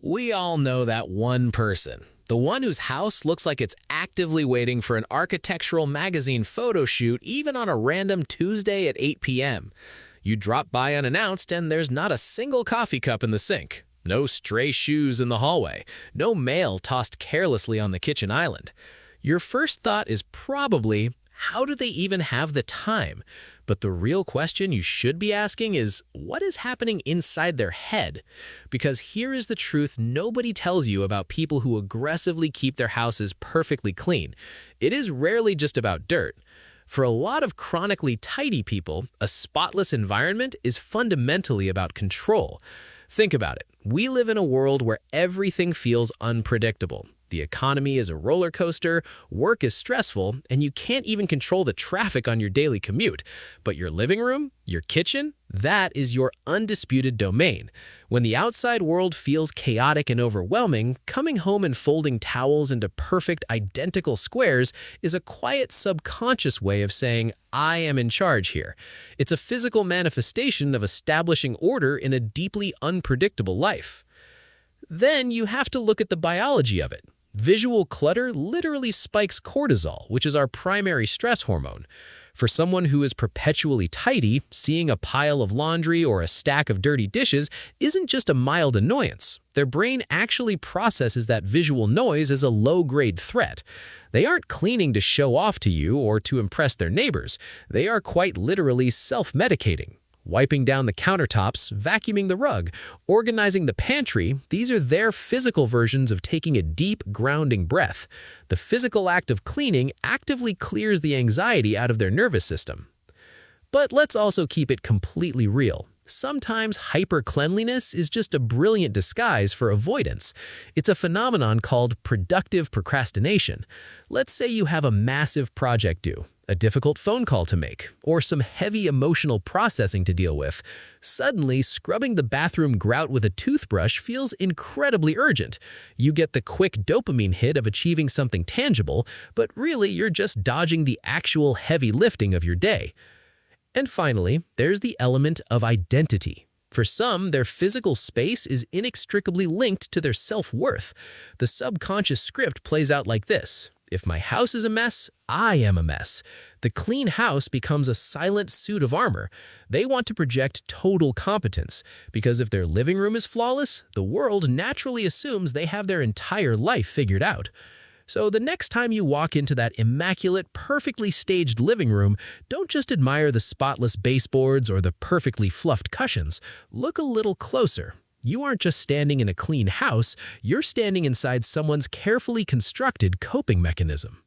We all know that one person. The one whose house looks like it's actively waiting for an architectural magazine photo shoot even on a random Tuesday at 8 p.m. You drop by unannounced and there's not a single coffee cup in the sink, no stray shoes in the hallway, no mail tossed carelessly on the kitchen island. Your first thought is probably, how do they even have the time? But the real question you should be asking is, what is happening inside their head? Because here is the truth nobody tells you about people who aggressively keep their houses perfectly clean. It is rarely just about dirt. For a lot of chronically tidy people, a spotless environment is fundamentally about control. Think about it. We live in a world where everything feels unpredictable. The economy is a roller coaster, work is stressful, and you can't even control the traffic on your daily commute. But your living room, your kitchen, that is your undisputed domain. When the outside world feels chaotic and overwhelming, coming home and folding towels into perfect, identical squares is a quiet, subconscious way of saying, I am in charge here. It's a physical manifestation of establishing order in a deeply unpredictable life. Then you have to look at the biology of it. Visual clutter literally spikes cortisol, which is our primary stress hormone. For someone who is perpetually tidy, seeing a pile of laundry or a stack of dirty dishes isn't just a mild annoyance. Their brain actually processes that visual noise as a low-grade threat. They aren't cleaning to show off to you or to impress their neighbors. They are quite literally self-medicating. Wiping down the countertops, vacuuming the rug, organizing the pantry, these are their physical versions of taking a deep, grounding breath. The physical act of cleaning actively clears the anxiety out of their nervous system. But let's also keep it completely real. Sometimes hyper-cleanliness is just a brilliant disguise for avoidance. It's a phenomenon called productive procrastination. Let's say you have a massive project due, a difficult phone call to make, or some heavy emotional processing to deal with. Suddenly, scrubbing the bathroom grout with a toothbrush feels incredibly urgent. You get the quick dopamine hit of achieving something tangible, but really you're just dodging the actual heavy lifting of your day. And finally, there's the element of identity. For some, their physical space is inextricably linked to their self-worth. The subconscious script plays out like this. If my house is a mess, I am a mess. The clean house becomes a silent suit of armor. They want to project total competence, because if their living room is flawless, the world naturally assumes they have their entire life figured out. So the next time you walk into that immaculate, perfectly staged living room, don't just admire the spotless baseboards or the perfectly fluffed cushions. Look a little closer. You aren't just standing in a clean house, you're standing inside someone's carefully constructed coping mechanism.